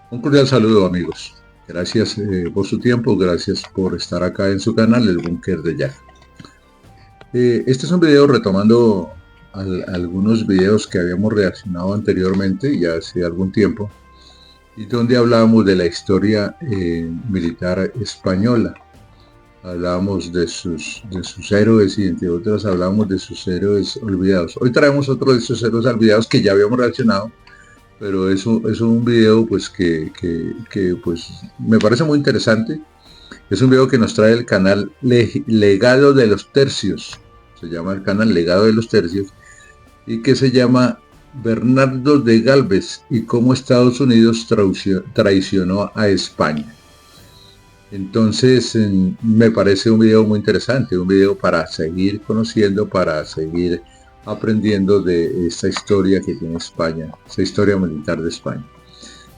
Un cordial saludo, amigos. Gracias por su tiempo, gracias por estar acá en su canal, El Búnker de Jack. Este es un video retomando algunos videos que habíamos reaccionado anteriormente, ya hace algún tiempo, y donde hablábamos de la historia militar española. Hablábamos de sus héroes y entre otras hablábamos de sus héroes olvidados. Hoy traemos otro de esos héroes olvidados que ya habíamos reaccionado, pero es un video pues que pues me parece muy interesante. Es un video que nos trae el canal Legado de los Tercios, se llama el canal Legado de los Tercios, y que se llama Bernardo de Galvez y cómo Estados Unidos traicionó a España. Entonces me parece un video muy interesante, un video para seguir conociendo, para seguir aprendiendo de esta historia que tiene España, esta historia militar de España.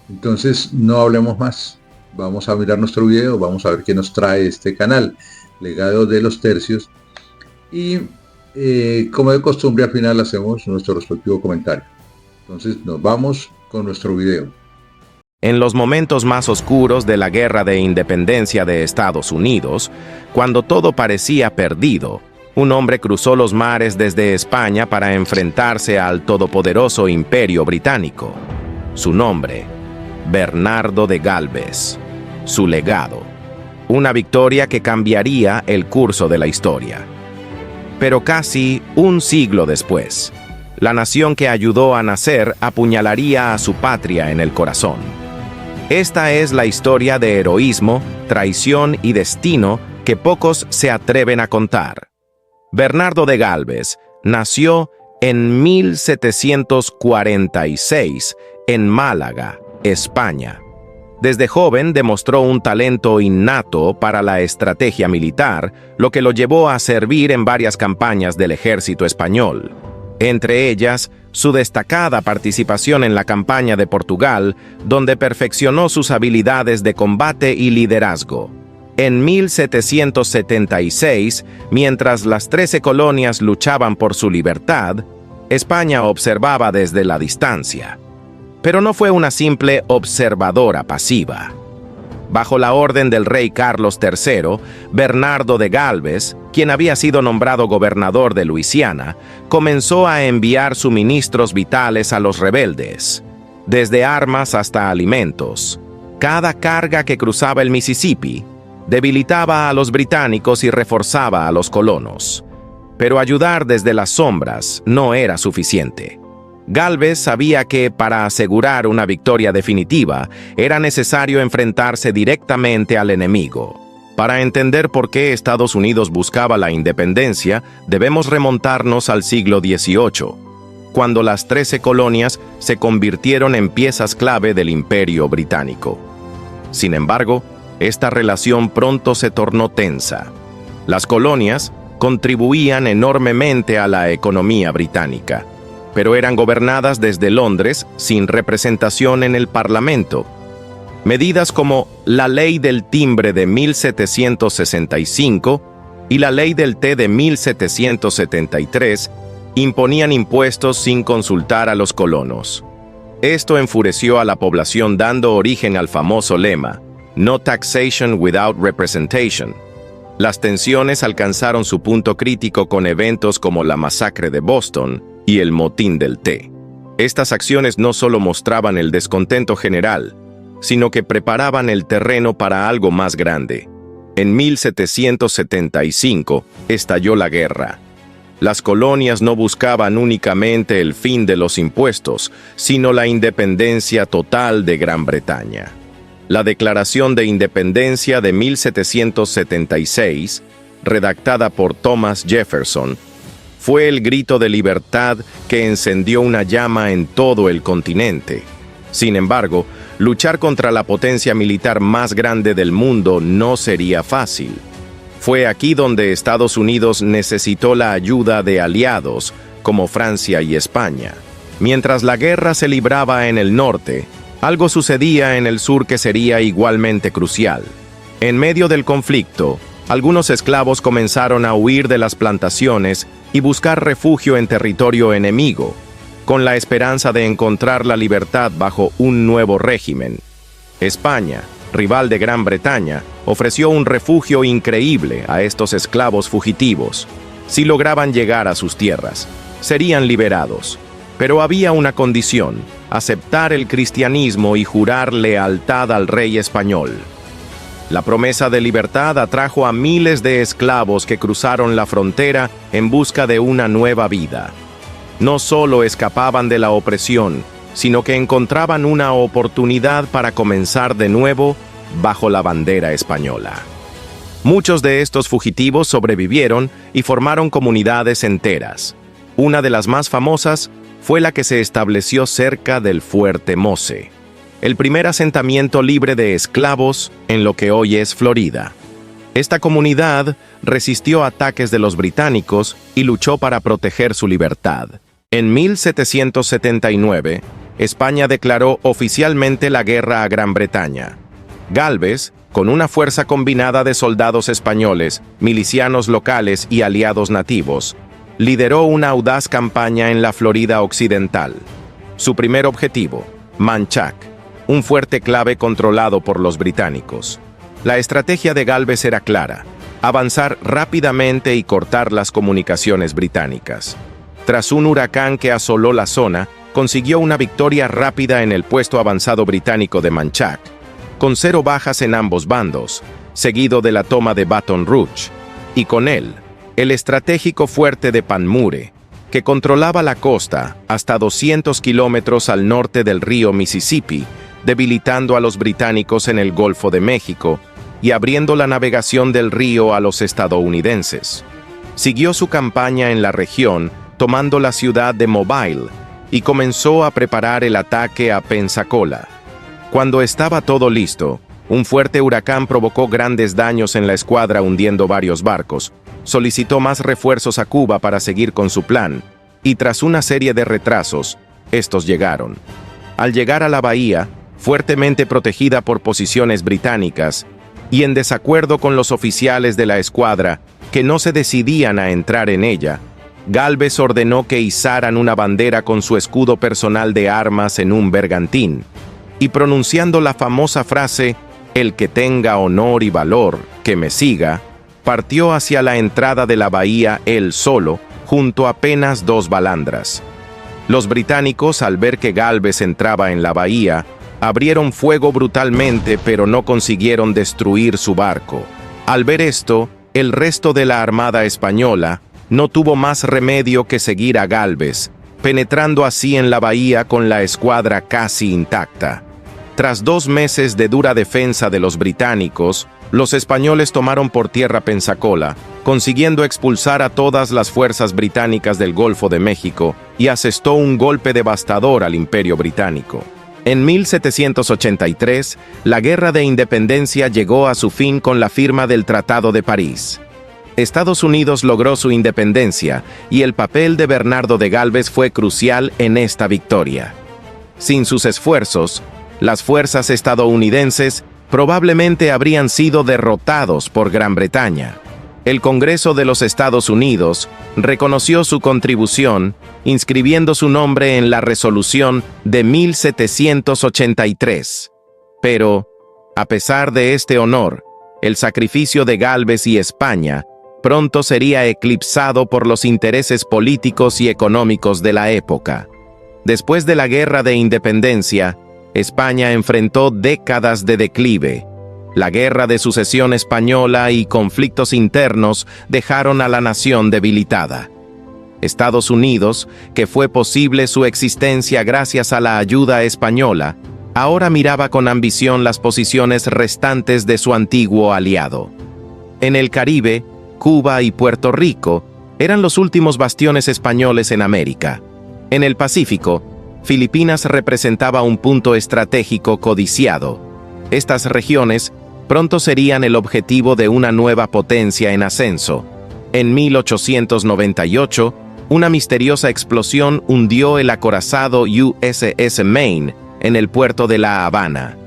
Entonces no hablemos más, vamos a mirar nuestro video, vamos a ver qué nos trae este canal, Legado de los Tercios, y como de costumbre al final hacemos nuestro respectivo comentario. Entonces nos vamos con nuestro video. En los momentos más oscuros de la Guerra de Independencia de Estados Unidos, cuando todo parecía perdido, un hombre cruzó los mares desde España para enfrentarse al todopoderoso Imperio Británico. Su nombre, Bernardo de Galvez. Su legado, una victoria que cambiaría el curso de la historia. Pero casi un siglo después, la nación que ayudó a nacer apuñalaría a su patria en el corazón. Esta es la historia de heroísmo, traición y destino que pocos se atreven a contar. Bernardo de Galvez nació en 1746 en Málaga, España. Desde joven demostró un talento innato para la estrategia militar, lo que lo llevó a servir en varias campañas del ejército español. Entre ellas, su destacada participación en la campaña de Portugal, donde perfeccionó sus habilidades de combate y liderazgo. En 1776, mientras las 13 colonias luchaban por su libertad, España observaba desde la distancia. Pero no fue una simple observadora pasiva. Bajo la orden del rey Carlos III, Bernardo de Galvez, quien había sido nombrado gobernador de Luisiana, comenzó a enviar suministros vitales a los rebeldes, desde armas hasta alimentos. Cada carga que cruzaba el Mississippi debilitaba a los británicos y reforzaba a los colonos. Pero ayudar desde las sombras no era suficiente. Galvez sabía que, para asegurar una victoria definitiva, era necesario enfrentarse directamente al enemigo. Para entender por qué Estados Unidos buscaba la independencia, debemos remontarnos al siglo XVIII, cuando las 13 colonias se convirtieron en piezas clave del Imperio Británico. Sin embargo, esta relación pronto se tornó tensa. Las colonias contribuían enormemente a la economía británica, pero eran gobernadas desde Londres sin representación en el Parlamento. Medidas como la Ley del Timbre de 1765 y la Ley del Té de 1773 imponían impuestos sin consultar a los colonos. Esto enfureció a la población, dando origen al famoso lema, "No taxation without representation". Las tensiones alcanzaron su punto crítico con eventos como la masacre de Boston y el motín del té. Estas acciones no solo mostraban el descontento general, sino que preparaban el terreno para algo más grande. En 1775 estalló la guerra. Las colonias no buscaban únicamente el fin de los impuestos, sino la independencia total de Gran Bretaña. La Declaración de Independencia de 1776, redactada por Thomas Jefferson, fue el grito de libertad que encendió una llama en todo el continente. Sin embargo, luchar contra la potencia militar más grande del mundo no sería fácil. Fue aquí donde Estados Unidos necesitó la ayuda de aliados como Francia y España. Mientras la guerra se libraba en el norte, algo sucedía en el sur que sería igualmente crucial. En medio del conflicto, algunos esclavos comenzaron a huir de las plantaciones y buscar refugio en territorio enemigo. con la esperanza de encontrar la libertad bajo un nuevo régimen. España, rival de Gran Bretaña, ofreció un refugio increíble a estos esclavos fugitivos. Si lograban llegar a sus tierras, serían liberados. Pero había una condición: aceptar el cristianismo y jurar lealtad al rey español. La promesa de libertad atrajo a miles de esclavos que cruzaron la frontera en busca de una nueva vida. No solo escapaban de la opresión, sino que encontraban una oportunidad para comenzar de nuevo bajo la bandera española. Muchos de estos fugitivos sobrevivieron y formaron comunidades enteras. Una de las más famosas fue la que se estableció cerca del Fuerte Mosse, el primer asentamiento libre de esclavos en lo que hoy es Florida. Esta comunidad resistió ataques de los británicos y luchó para proteger su libertad. En 1779, España declaró oficialmente la guerra a Gran Bretaña. Gálvez, con una fuerza combinada de soldados españoles, milicianos locales y aliados nativos, lideró una audaz campaña en la Florida Occidental. Su primer objetivo, Manchac, un fuerte clave controlado por los británicos. La estrategia de Gálvez era clara: avanzar rápidamente y cortar las comunicaciones británicas. Tras un huracán que asoló la zona, consiguió una victoria rápida en el puesto avanzado británico de Manchac, con 0 bajas en ambos bandos, seguido de la toma de Baton Rouge, y con él, el estratégico fuerte de Panmure, que controlaba la costa hasta 200 kilómetros al norte del río Mississippi, debilitando a los británicos en el Golfo de México y abriendo la navegación del río a los estadounidenses. Siguió su campaña en la región, tomando la ciudad de Mobile, y comenzó a preparar el ataque a Pensacola. Cuando estaba todo listo, un fuerte huracán provocó grandes daños en la escuadra, hundiendo varios barcos. Solicitó más refuerzos a Cuba para seguir con su plan, y tras una serie de retrasos, estos llegaron. Al llegar a la bahía, fuertemente protegida por posiciones británicas, y en desacuerdo con los oficiales de la escuadra, que no se decidían a entrar en ella, Gálvez ordenó que izaran una bandera con su escudo personal de armas en un bergantín, y pronunciando la famosa frase, «El que tenga honor y valor, que me siga», partió hacia la entrada de la bahía él solo, junto a apenas 2 balandras. Los británicos, al ver que Gálvez entraba en la bahía, abrieron fuego brutalmente, pero no consiguieron destruir su barco. Al ver esto, el resto de la armada española no tuvo más remedio que seguir a Gálvez, penetrando así en la bahía con la escuadra casi intacta. Tras 2 meses de dura defensa de los británicos, los españoles tomaron por tierra Pensacola, consiguiendo expulsar a todas las fuerzas británicas del Golfo de México y asestó un golpe devastador al Imperio Británico. En 1783, la Guerra de Independencia llegó a su fin con la firma del Tratado de París. Estados Unidos logró su independencia y el papel de Bernardo de Gálvez fue crucial en esta victoria. Sin sus esfuerzos, las fuerzas estadounidenses probablemente habrían sido derrotados por Gran Bretaña. El Congreso de los Estados Unidos reconoció su contribución, inscribiendo su nombre en la Resolución de 1783. Pero, a pesar de este honor, el sacrificio de Gálvez y España pronto sería eclipsado por los intereses políticos y económicos de la época. Después de la Guerra de Independencia, España enfrentó décadas de declive. La Guerra de Sucesión Española y conflictos internos dejaron a la nación debilitada. Estados Unidos, que fue posible su existencia gracias a la ayuda española, ahora miraba con ambición las posiciones restantes de su antiguo aliado. En el Caribe, Cuba y Puerto Rico eran los últimos bastiones españoles en América. En el Pacífico, Filipinas representaba un punto estratégico codiciado. Estas regiones pronto serían el objetivo de una nueva potencia en ascenso. En 1898, una misteriosa explosión hundió el acorazado USS Maine en el puerto de La Habana.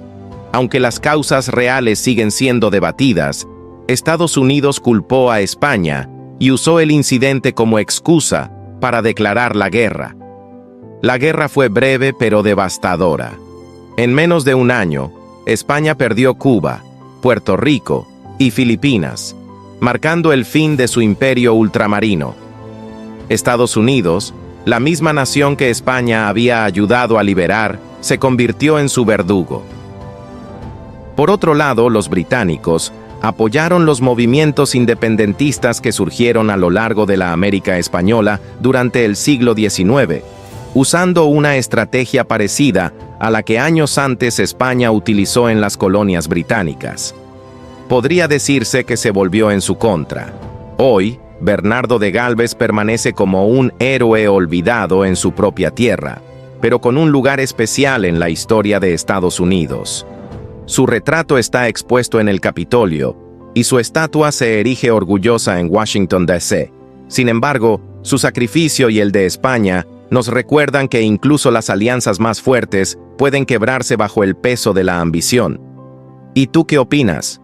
Aunque las causas reales siguen siendo debatidas, Estados Unidos culpó a España y usó el incidente como excusa para declarar la guerra. La guerra fue breve pero devastadora. En menos de un año, España perdió Cuba, Puerto Rico y Filipinas, marcando el fin de su imperio ultramarino. Estados Unidos, la misma nación que España había ayudado a liberar, se convirtió en su verdugo. Por otro lado, los británicos apoyaron los movimientos independentistas que surgieron a lo largo de la América española durante el siglo XIX, usando una estrategia parecida a la que años antes España utilizó en las colonias británicas. Podría decirse que se volvió en su contra. Hoy, Bernardo de Galvez permanece como un héroe olvidado en su propia tierra, pero con un lugar especial en la historia de Estados Unidos. Su retrato está expuesto en el Capitolio y su estatua se erige orgullosa en Washington, D.C. Sin embargo, su sacrificio y el de España nos recuerdan que incluso las alianzas más fuertes pueden quebrarse bajo el peso de la ambición. ¿Y tú qué opinas?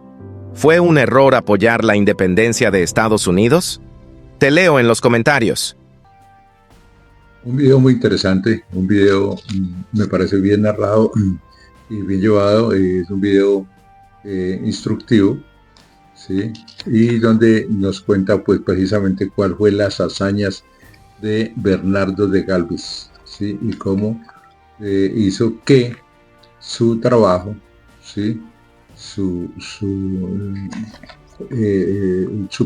¿Fue un error apoyar la independencia de Estados Unidos? Te leo en los comentarios. Un video muy interesante, un video me parece bien narrado y bien llevado, es un video instructivo, ¿sí? Y donde nos cuenta pues precisamente cuál fue las hazañas de Bernardo de Galvez, ¿sí? Y cómo hizo que su trabajo, ¿sí? su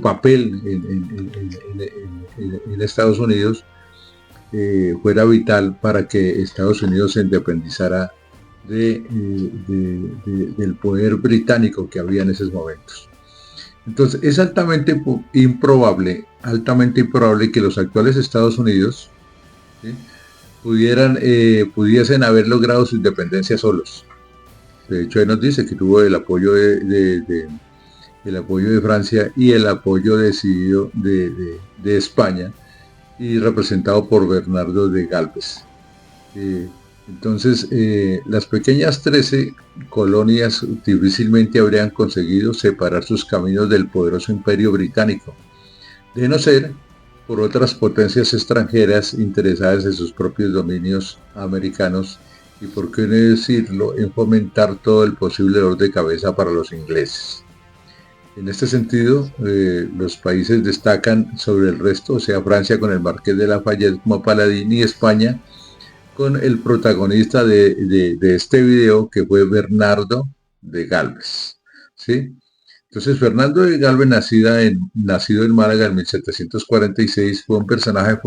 papel en Estados Unidos fuera vital para que Estados Unidos se independizara del poder británico que había en esos momentos. Entonces es altamente improbable que los actuales Estados Unidos, ¿sí? pudiesen haber logrado su independencia solos. De hecho, ahí nos dice que tuvo el apoyo de Francia y el apoyo decidido de España, y representado por Bernardo de Galvez. Entonces, las pequeñas 13 colonias difícilmente habrían conseguido separar sus caminos del poderoso imperio británico, de no ser por otras potencias extranjeras interesadas en sus propios dominios americanos, y por qué no decirlo, en fomentar todo el posible dolor de cabeza para los ingleses. En este sentido, los países destacan sobre el resto, o sea, Francia con el Marqués de Lafayette como paladín, y España con el protagonista de este video, que fue Bernardo de Galvez, ¿sí? Entonces, Fernando de Galvez, nacido en Málaga en 1746, fue un personaje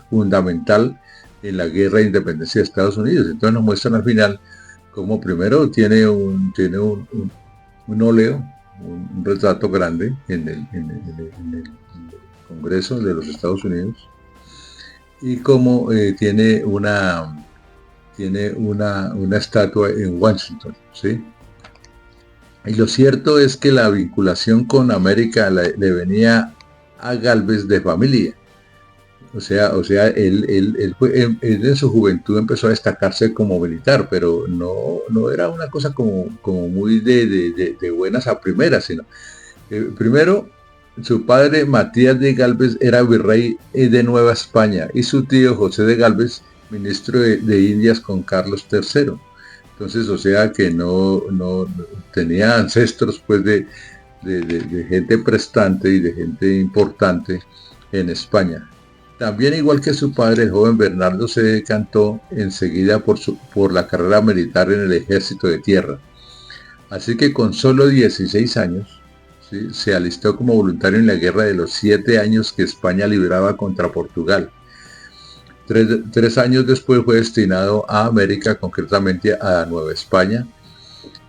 fundamental en la guerra de independencia de Estados Unidos. Entonces nos muestran al final cómo primero tiene un óleo, un retrato grande en el Congreso de los Estados Unidos, y como tiene una estatua en Washington, ¿sí? Y lo cierto es que la vinculación con América le venía a Galvez de familia. O sea, él en su juventud empezó a destacarse como militar, pero no era una cosa como muy de buenas a primeras, sino primero, su padre Matías de Galvez era virrey de Nueva España, y su tío José de Galvez, ministro de Indias con Carlos III. Entonces, o sea que no tenía ancestros pues de gente prestante y de gente importante en España. También, igual que su padre, el joven Bernardo se decantó enseguida por la carrera militar en el ejército de tierra. Así que con solo 16 años, ¿sí?, se alistó como voluntario en la guerra de los 7 años que España libraba contra Portugal. Tres años después fue destinado a América, concretamente a Nueva España,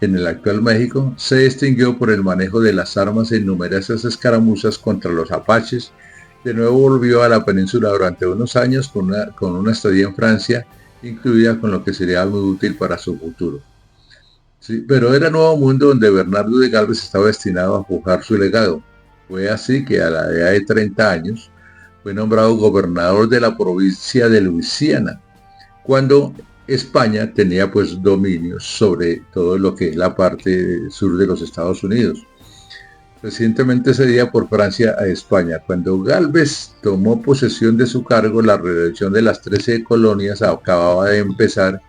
en el actual México. Se distinguió por el manejo de las armas en numerosas escaramuzas contra los apaches. De nuevo volvió a la península durante unos años con una estadía en Francia, incluida, con lo que sería muy útil para su futuro. Sí, pero era Nuevo Mundo donde Bernardo de Galvez estaba destinado a forjar su legado. Fue así que a la edad de 30 años fue nombrado gobernador de la provincia de Luisiana, cuando España tenía pues dominio sobre todo lo que es la parte sur de los Estados Unidos. recientemente cedida por Francia a España. Cuando Gálvez tomó posesión de su cargo, la reelección de las 13 colonias acababa de empezar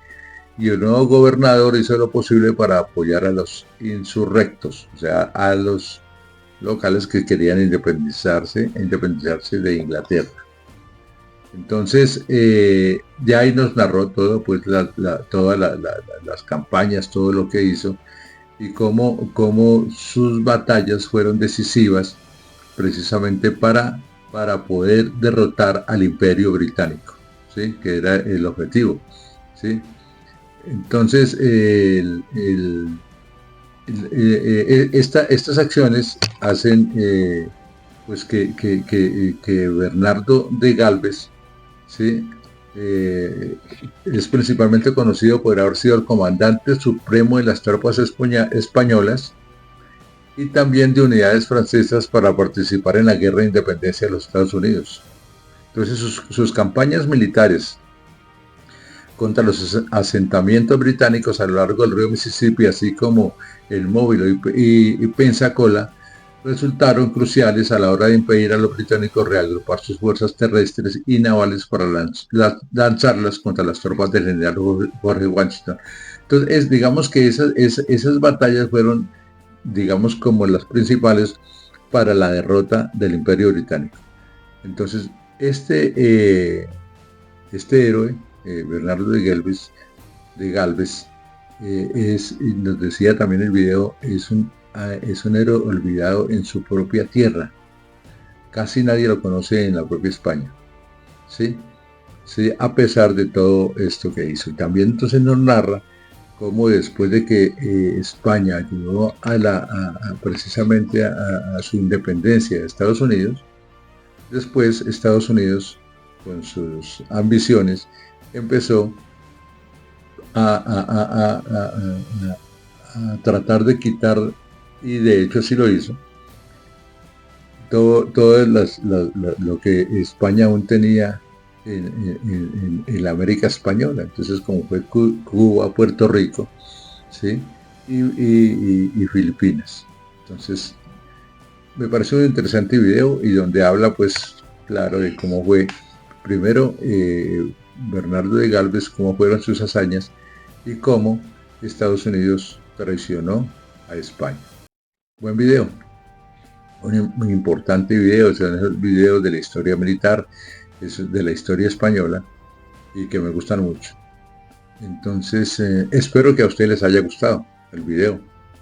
y el nuevo gobernador hizo lo posible para apoyar a los insurrectos, o sea, a los locales que querían independizarse de Inglaterra. Entonces, ya ahí nos narró todo, pues todas las campañas, todo lo que hizo y cómo sus batallas fueron decisivas precisamente para poder derrotar al Imperio Británico, ¿sí? Que era el objetivo, ¿sí? Entonces, estas acciones hacen pues que Bernardo de Galvez, ¿sí? Es principalmente conocido por haber sido el comandante supremo de las tropas españolas y también de unidades francesas para participar en la guerra de independencia de los Estados Unidos. Entonces sus campañas militares contra los asentamientos británicos a lo largo del río Mississippi, así como el Móvil y Pensacola, resultaron cruciales a la hora de impedir a los británicos reagrupar sus fuerzas terrestres y navales para lanzarlas contra las tropas del general Jorge Washington. Entonces, digamos que esas batallas fueron, digamos, como las principales para la derrota del Imperio Británico. Entonces, este héroe, Bernardo de Galvez, nos decía también el video, es un héroe olvidado en su propia tierra. Casi nadie lo conoce en la propia España, ¿sí? Sí, a pesar de todo esto que hizo. Y también entonces nos narra cómo después de que España ayudó precisamente a su independencia de Estados Unidos, después Estados Unidos, con sus ambiciones, empezó a tratar de quitar, y de hecho así lo hizo, todo lo que España aún tenía en la América Española. Entonces, como fue Cuba, Puerto Rico, ¿sí? y Filipinas. Entonces, me pareció un interesante video y donde habla, pues, claro, de cómo fue, primero, Bernardo de Galvez, cómo fueron sus hazañas y cómo Estados Unidos traicionó a España. Buen video, un importante video, son esos videos de la historia militar, de la historia española y que me gustan mucho. Entonces, espero que a ustedes les haya gustado el video.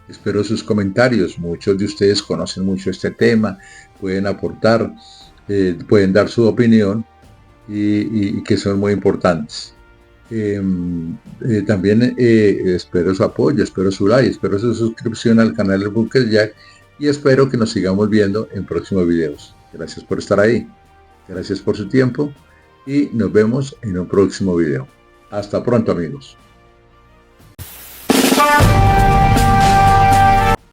Espero sus comentarios. Muchos de ustedes conocen mucho este tema, pueden aportar, pueden dar su opinión y que son muy importantes. También espero su apoyo, espero su like, espero su suscripción al canal del Bunker Jack y espero que nos sigamos viendo en próximos videos. Gracias por estar ahí, gracias por su tiempo y nos vemos en un próximo video. Hasta pronto, amigos.